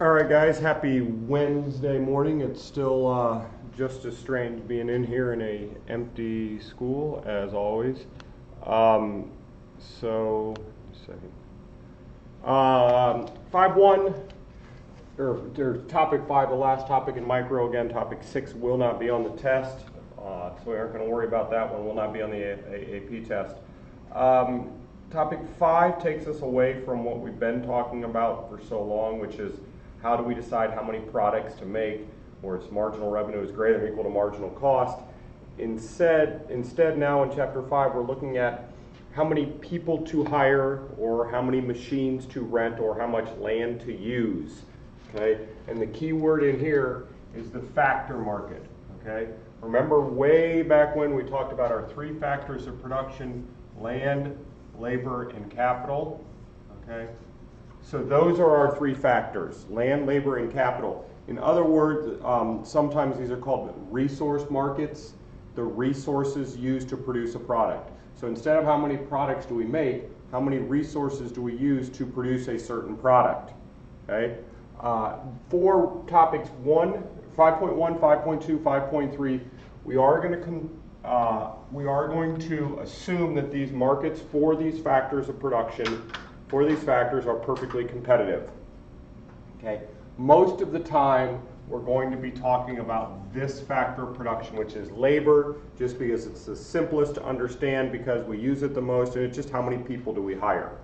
All right, guys, happy Wednesday morning. It's still just as strange being in here in a empty school as always. Um, so, second. 5-1, or topic 5, the last topic in micro. Again, topic 6 will not be on the test, so we aren't going to worry about that one. Will not be on the AP test. Topic 5 takes us away from what we've been talking about for so long, which is how do we decide how many products to make where its marginal revenue is greater than or equal to marginal cost. Instead now in chapter 5, we're looking at how many people to hire, or how many machines to rent, or how much land to use. Okay? And the key word in here is the factor market. Okay? Remember way back when we talked about our 3 factors of production: land, labor, and capital. Okay? So those are our 3 factors: land, labor, and capital. In other words, sometimes these are called resource markets, the resources used to produce a product. So instead of how many products do we make, how many resources do we use to produce a certain product? Okay? For topics 5.1, 5.2, 5.3, we are going to assume that these markets for these factors of production, for these factors, are perfectly competitive. Okay? Most of the time, we're going to be talking about this factor of production, which is labor, just because it's the simplest to understand, because we use it the most, and it's just how many people do we hire.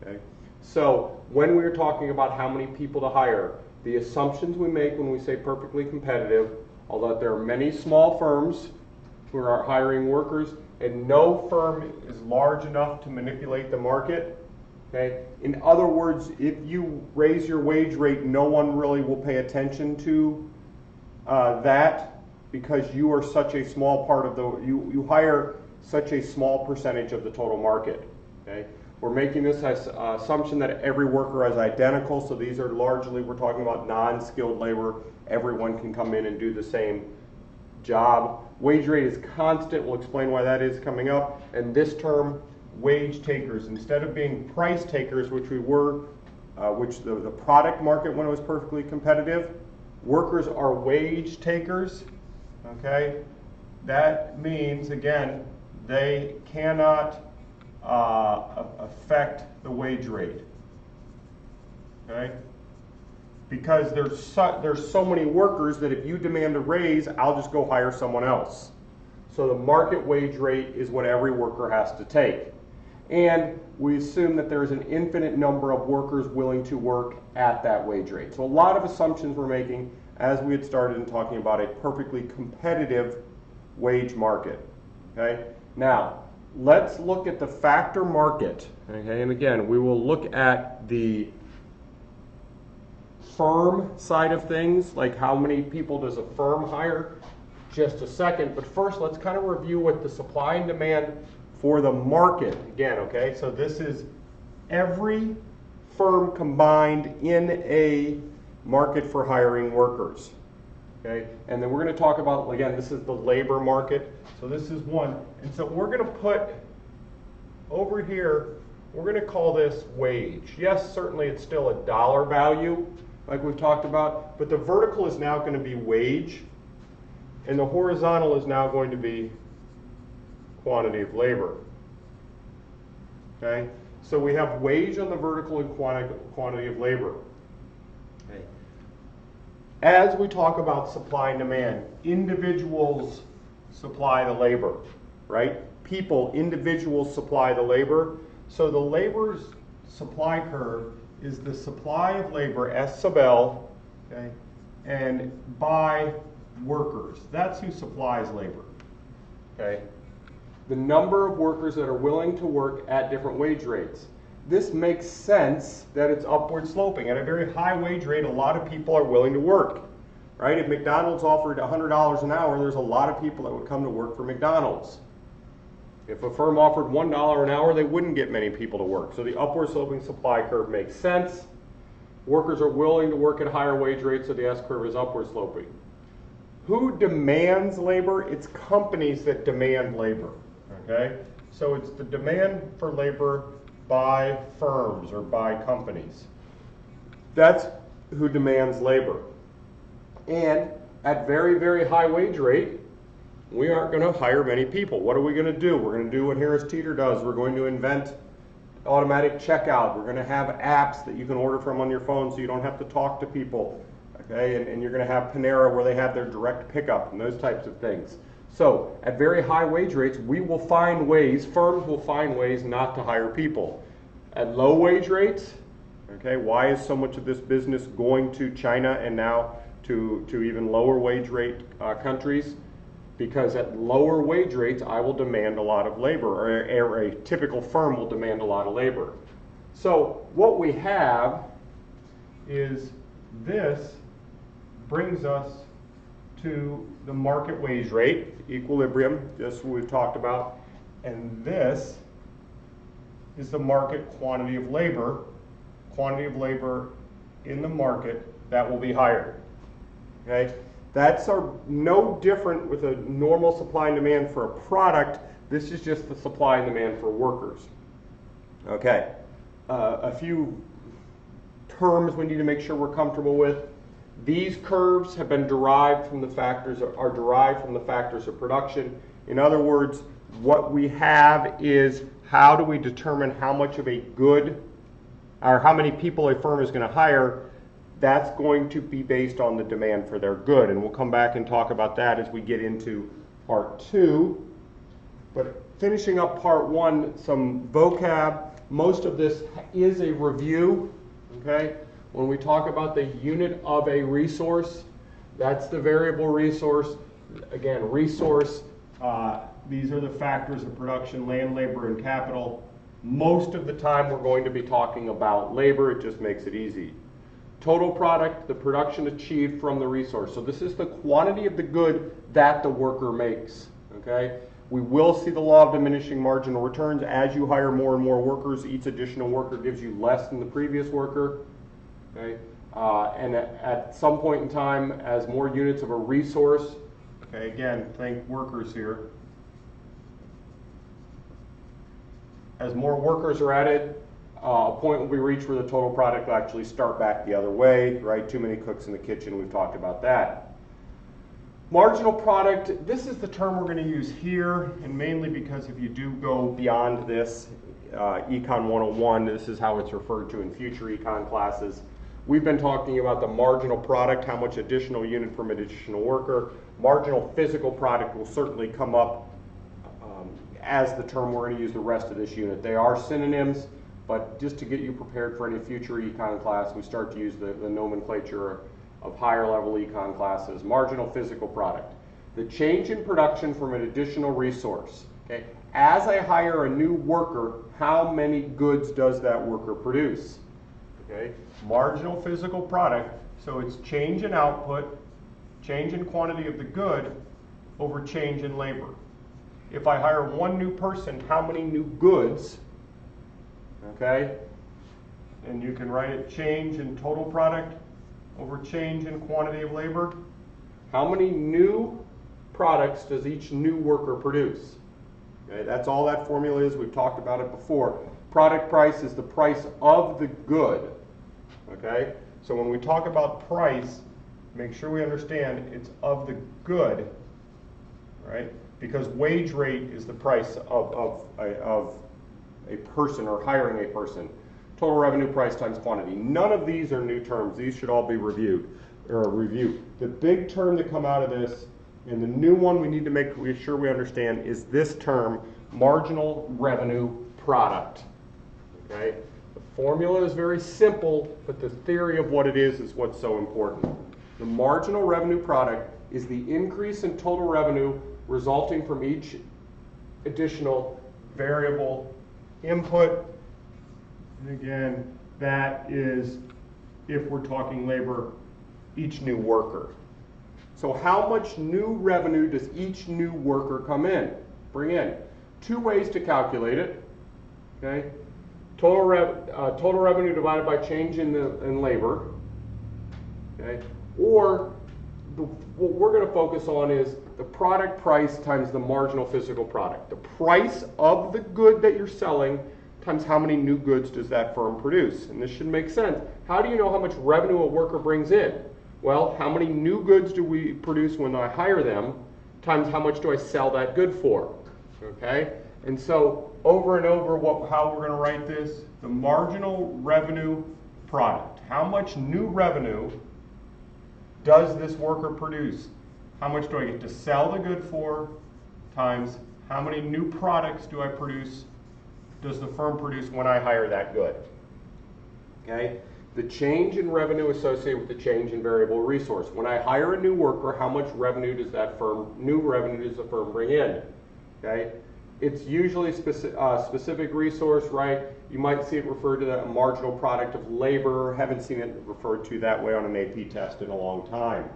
Okay? So when we're talking about how many people to hire, the assumptions we make when we say perfectly competitive, although there are many small firms who are hiring workers, and no firm is large enough to manipulate the market. Okay? In other words, if you raise your wage rate, no one really will pay attention to that, because you are such a small part of you hire such a small percentage of the total market. Okay? We're making this assumption that every worker is identical, so these are largely, we're talking about non-skilled labor. Everyone can come in and do the same job. Wage rate is constant. We'll explain why that is coming up. And this term, wage takers, instead of being price takers, which we were, which the product market when it was perfectly competitive, workers are wage takers. Okay? That means, again, they cannot affect the wage rate. Okay? Because there's so many workers that if you demand a raise, I'll just go hire someone else. So the market wage rate is what every worker has to take. And we assume that there's an infinite number of workers willing to work at that wage rate. So a lot of assumptions we're making as we had started in talking about a perfectly competitive wage market. Okay? Now, let's look at the factor market. Okay? And again, we will look at the firm side of things, like how many people does a firm hire, just a second. But first, let's kind of review what the supply and demand for the market, again, okay? So this is every firm combined in a market for hiring workers, okay? And then we're going to talk about, again, this is the labor market. So this is one. And so we're going to put over here, we're going to call this wage. Yes, certainly it's still a dollar value, like we've talked about, but the vertical is now going to be wage, and the horizontal is now going to be quantity of labor. Okay? So we have wage on the vertical and quantity of labor. Okay. As we talk about supply and demand, individuals supply the labor, right? People, individuals supply the labor. So the labor's supply curve is the supply of labor, S sub L, okay, and by workers. That's who supplies labor. Okay? The number of workers that are willing to work at different wage rates. This makes sense that it's upward sloping. At a very high wage rate, a lot of people are willing to work, right? If McDonald's offered $100 an hour, there's a lot of people that would come to work for McDonald's. If a firm offered $1 an hour, they wouldn't get many people to work. So the upward sloping supply curve makes sense. Workers are willing to work at higher wage rates, so the S curve is upward sloping. Who demands labor? It's companies that demand labor. Okay? So it's the demand for labor by firms or by companies. That's who demands labor. And at very, very high wage rate, we aren't going to hire many people. What are we going to do? We're going to do what Harris Teeter does. We're going to invent automatic checkout. We're going to have apps that you can order from on your phone so you don't have to talk to people. Okay, and you're going to have Panera where they have their direct pickup and those types of things. So at very high wage rates, we will find ways, firms will find ways not to hire people. At low wage rates, okay, why is so much of this business going to China and now to even lower wage rate countries? Because at lower wage rates, I will demand a lot of labor, or a typical firm will demand a lot of labor. So what we have is this brings us to the market wage rate, equilibrium, just what we've talked about, and this is the market quantity of labor in the market that will be hired. Okay, that's no different with a normal supply and demand for a product. This is just the supply and demand for workers. Okay, a few terms we need to make sure we're comfortable with. These curves have been derived from the factors, are derived from the factors of production. In other words, what we have is how do we determine how much of a good, or how many people a firm is going to hire. That's going to be based on the demand for their good. And we'll come back and talk about that as we get into part 2. But finishing up part 1, some vocab. Most of this is a review, okay? When we talk about the unit of a resource, that's the variable resource. Again, resource, these are the factors of production: land, labor, and capital. Most of the time we're going to be talking about labor. It just makes it easy. Total product, the production achieved from the resource. So this is the quantity of the good that the worker makes, okay? We will see the law of diminishing marginal returns. As you hire more and more workers, each additional worker gives you less than the previous worker. Okay, and at some point in time, as more units of a resource, okay, again, think workers here. As more workers are added, a point will be reached where the total product will actually start back the other way, right? Too many cooks in the kitchen, we've talked about that. Marginal product, this is the term we're going to use here, and mainly because if you do go beyond this, Econ 101, this is how it's referred to in future econ classes. We've been talking about the marginal product, how much additional unit from additional worker. Marginal physical product will certainly come up as the term we're going to use the rest of this unit. They are synonyms, but just to get you prepared for any future econ class, we start to use the nomenclature of higher level econ classes. Marginal physical product. The change in production from an additional resource. Okay? As I hire a new worker, how many goods does that worker produce? Okay? Marginal physical product, so it's change in output, change in quantity of the good over change in labor. If I hire one new person, how many new goods? Okay? And you can write it change in total product over change in quantity of labor. How many new products does each new worker produce? Okay, that's all that formula is. We've talked about it before. Product price is the price of the good. Okay? So when we talk about price, make sure we understand it's of the good, right? Because wage rate is the price of a person or hiring a person. Total revenue, price times quantity. None of these are new terms. These should all be reviewed. The big term that come out of this, and the new one we need to make sure we understand, is this term, marginal revenue product. Okay? The formula is very simple, but the theory of what it is what's so important. The marginal revenue product is the increase in total revenue resulting from each additional variable input. And again, that is, if we're talking labor, each new worker. So how much new revenue does each new worker bring in? Two ways to calculate it. Okay? Total revenue divided by change in labor. Okay? Or what we're going to focus on is the product price times the marginal physical product. The price of the good that you're selling times how many new goods does that firm produce. And this should make sense. How do you know how much revenue a worker brings in? Well, how many new goods do we produce when I hire them, times how much do I sell that good for, okay? And so over and over, how we're gonna write this, the marginal revenue product. How much new revenue does this worker produce? How much do I get to sell the good for, times how many new products does the firm produce when I hire that good? Okay? The change in revenue associated with the change in variable resource. When I hire a new worker, how much revenue does new revenue does the firm bring in? Okay? It's usually specific resource, right? You might see it referred to that marginal product of labor. Haven't seen it referred to that way on an AP test in a long time.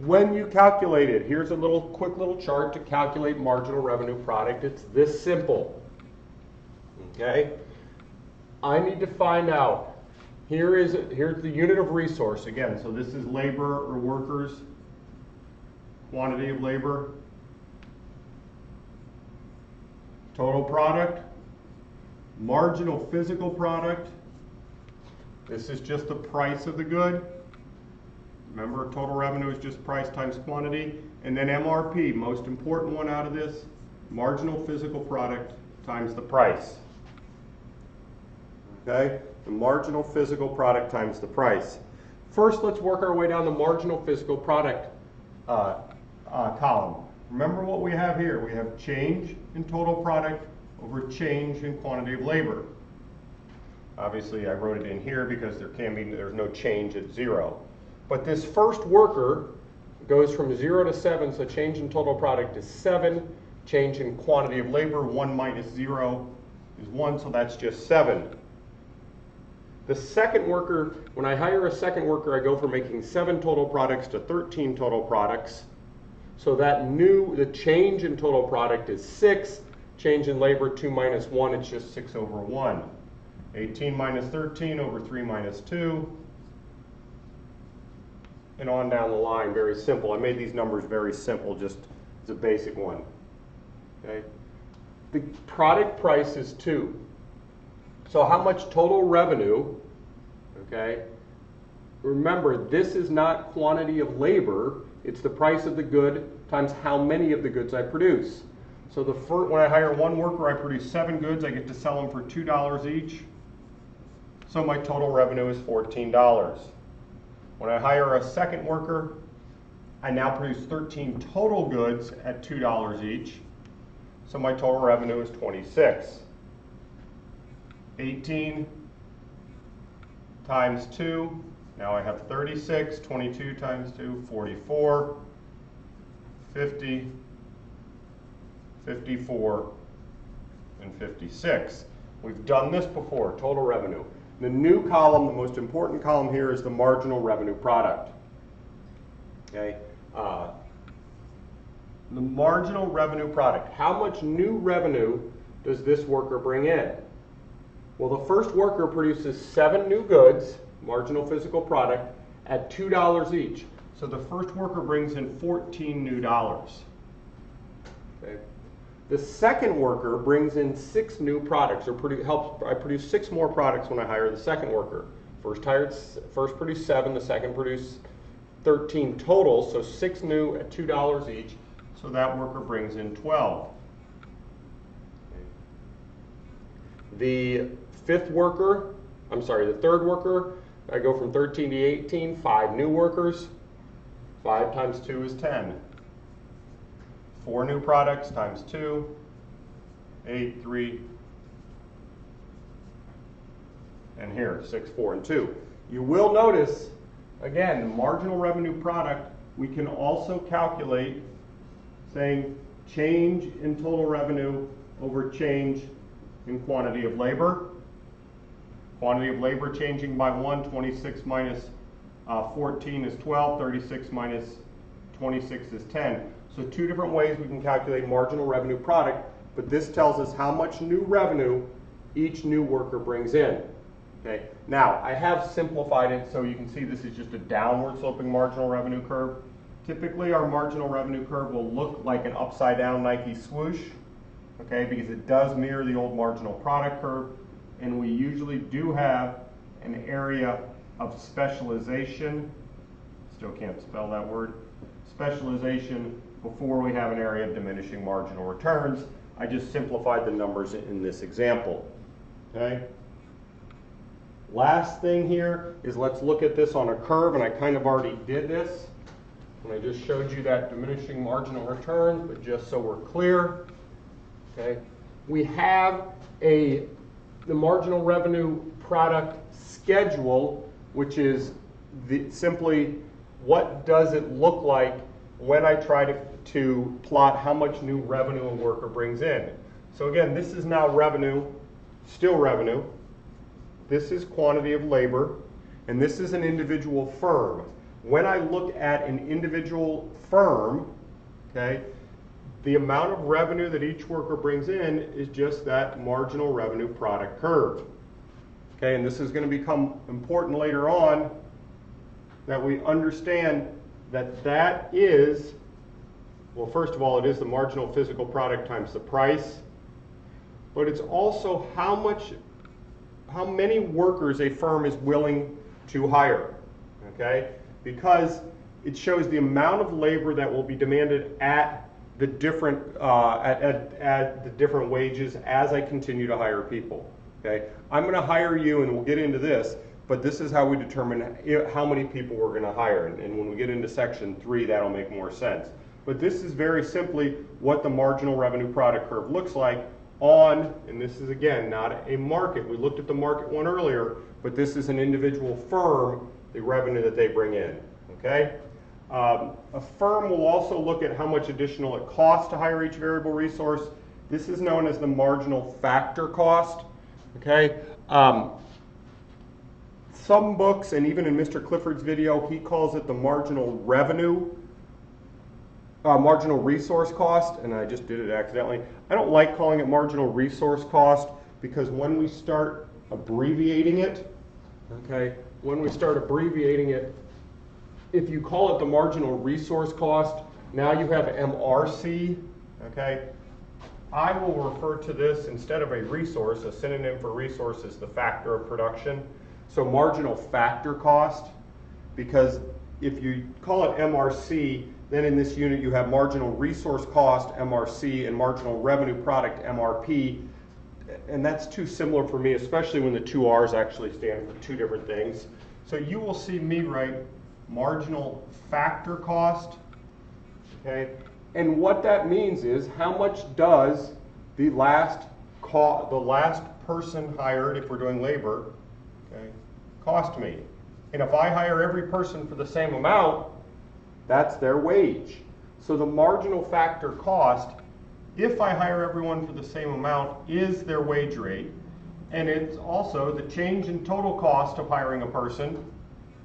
When you calculate it, here's a quick little chart to calculate marginal revenue product. It's this simple. Okay? I need to find out, here's the unit of resource again. So this is labor or workers, quantity of labor, total product, marginal physical product. This is just the price of the good. Remember, total revenue is just price times quantity. And then MRP, most important one out of this, marginal physical product times the price. Okay, the marginal physical product times the price. First, let's work our way down the marginal physical product column. Remember what we have here. We have change in total product over change in quantity of labor. Obviously, I wrote it in here because there's no change at 0. But this first worker goes from 0 to 7, so change in total product is 7. Change in quantity of labor, 1 minus 0 is 1, so that's just 7. The second worker, when I hire a second worker, I go from making 7 total products to 13 total products. So the change in total product is 6. Change in labor, 2 minus 1, it's just 6 over 1. 18 minus 13 over 3 minus 2. And on down the line, very simple. I made these numbers very simple, just as a basic one. Okay. The product price is 2. So how much total revenue, okay? Remember, this is not quantity of labor, it's the price of the good times how many of the goods I produce. So when I hire one worker, I produce 7 goods, I get to sell them for $2 each. So my total revenue is $14. When I hire a second worker, I now produce 13 total goods at $2 each. So my total revenue is 26. 18 times 2, now I have 36, 22 times 2, 44, 50, 54, and 56. We've done this before, total revenue. The new column, the most important column here, is the marginal revenue product. Okay, the marginal revenue product. How much new revenue does this worker bring in? Well, the first worker produces 7 new goods, marginal physical product, at $2 each. So the first worker brings in $14 new. Okay. The second worker brings in 6 new products, or I produce 6 more products when I hire the second worker. First produced 7, the second produced 13 total, so 6 new at $2 each. So that worker brings in 12. The third worker, I go from 13 to 18, 5 new workers. 5 times 2 is 10. 4 new products times 2, 8, 3, and here, 6, 4, and 2. You will notice, again, the marginal revenue product, we can also calculate saying change in total revenue over change in quantity of labor. Quantity of labor changing by 1, 26 minus 14 is 12, 36 minus 26 is 10. So 2 different ways we can calculate marginal revenue product, but this tells us how much new revenue each new worker brings in. Okay. Now, I have simplified it so you can see this is just a downward sloping marginal revenue curve. Typically, our marginal revenue curve will look like an upside down Nike swoosh. okay, because it does mirror the old marginal product curve, and we usually do have an area of specialization, still can't spell that word, specialization before we have an area of diminishing marginal returns. I just simplified the numbers in this example, okay? Last thing here is let's look at this on a curve, and I kind of already did this, and I just showed you that diminishing marginal returns, but just so we're clear, okay? We have the marginal revenue product schedule, which is simply what does it look like when I try to plot how much new revenue a worker brings in. So again, this is now revenue, still revenue. This is quantity of labor, and this is an individual firm. When I look at an individual firm, okay, the amount of revenue that each worker brings in is just that marginal revenue product curve. Okay, and this is going to become important later on that we understand that that is, well, first of all, it is the marginal physical product times the price, but it's also how many workers a firm is willing to hire, okay? Because it shows the amount of labor that will be demanded at the different at the different wages as I continue to hire people, okay? I'm going to hire you, and we'll get into this, but this is how we determine how many people we're going to hire, and when we get into section 3, that'll make more sense. But this is very simply what the marginal revenue product curve looks like on, and this is again not a market. We looked at the market one earlier, but this is an individual firm, the revenue that they bring in, okay? A firm will also look at how much additional it costs to hire each variable resource. This is known as the marginal factor cost, okay? Some books, and even in Mr. Clifford's video, he calls it the marginal revenue, marginal resource cost, and I just did it accidentally. I don't like calling it marginal resource cost because when we start abbreviating it, okay, if you call it the marginal resource cost, now you have MRC, okay? I will refer to this, instead of a resource, a synonym for resource is the factor of production. So marginal factor cost, because if you call it MRC, then in this unit you have marginal resource cost, MRC, and marginal revenue product, MRP. And that's too similar for me, especially when the two R's actually stand for two different things. So you will see me write marginal factor cost, okay? And what that means is how much does the last person hired, if we're doing labor, okay, cost me? And if I hire every person for the same amount, that's their wage. So the marginal factor cost, if I hire everyone for the same amount, is their wage rate. And it's also the change in total cost of hiring a person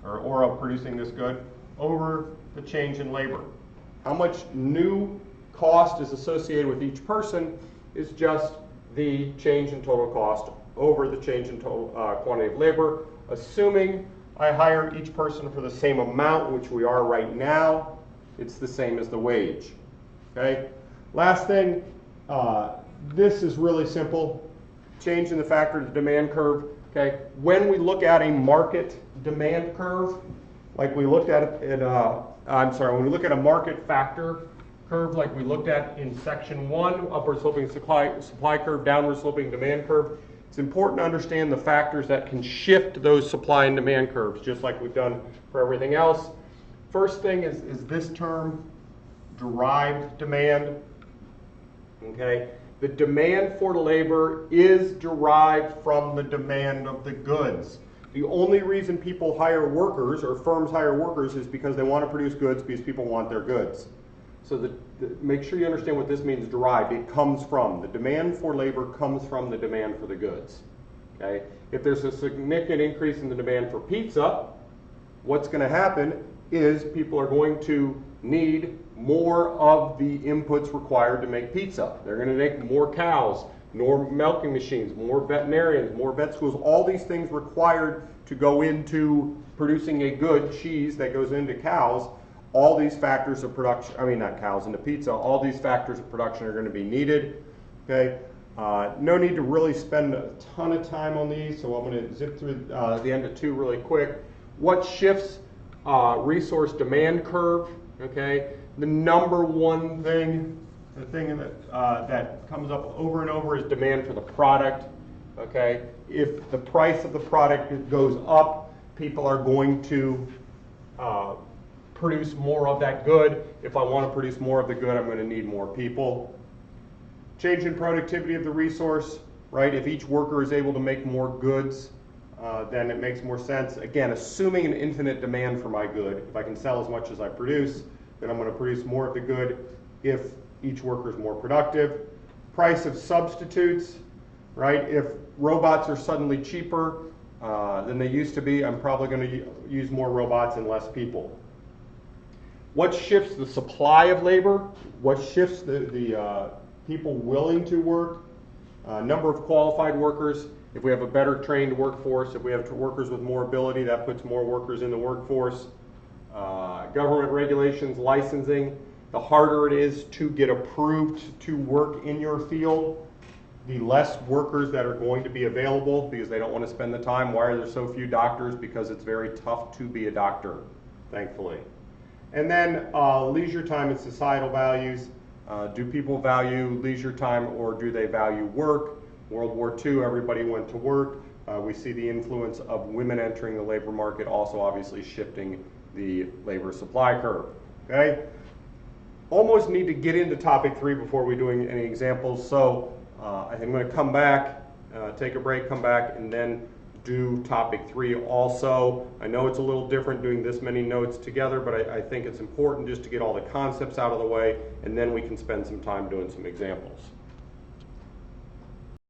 or of producing this good over the change in labor. How much new cost is associated with each person is just the change in total cost over the change in total quantity of labor, assuming I hire each person for the same amount, which we are right now. It's the same as the wage, okay? Last thing, this is really simple. Change in the factor of the demand curve, okay? When we look at a market demand curve, like we looked at when we look at a market factor curve like we looked at in section 1, upward sloping supply curve, downward sloping demand curve, it's important to understand the factors that can shift those supply and demand curves, just like we've done for everything else. First thing is this term, derived demand, okay? The demand for labor is derived from the demand of the goods. The only reason people hire workers or firms hire workers is because they want to produce goods because people want their goods. So make sure you understand what this means, derived. It comes from, the demand for labor comes from the demand for the goods, okay? If there's a significant increase in the demand for pizza, what's going to happen is people are going to need more of the inputs required to make pizza. They're going to make more cows, more milking machines, more veterinarians, more vet schools, all these things required to go into producing a good cheese that goes into cows. All these factors of production, I mean not cows, into pizza, all these factors of production are going to be needed. Okay, no need to really spend a ton of time on these, so I'm going to zip through the end of 2 really quick. What shifts resource demand curve? Okay, the number one thing, the thing that comes up over and over is demand for the product. Okay, if the price of the product goes up, people are going to produce more of that good. If I want to produce more of the good, I'm going to need more people. Change in productivity of the resource, right? If each worker is able to make more goods, then it makes more sense. Again, assuming an infinite demand for my good, if I can sell as much as I produce, then I'm going to produce more of the good if each worker is more productive. Price of substitutes, right? If robots are suddenly cheaper than they used to be, I'm probably going to use more robots and less people. What shifts the supply of labor? What shifts the people willing to work? Number of qualified workers. If we have a better trained workforce, if we have workers with more ability, that puts more workers in the workforce. Government regulations, licensing. The harder it is to get approved to work in your field, the less workers that are going to be available because they don't want to spend the time. Why are there so few doctors? Because it's very tough to be a doctor, thankfully. And then leisure time and societal values. Do people value leisure time or do they value work? World War II, everybody went to work. We see the influence of women entering the labor market, also obviously shifting the labor supply curve. Okay? Almost need to get into topic 3 before we're doing any examples. So I think I'm going to come back, take a break, come back, and then do topic 3 also. I know it's a little different doing this many notes together, but I think it's important just to get all the concepts out of the way, and then we can spend some time doing some examples.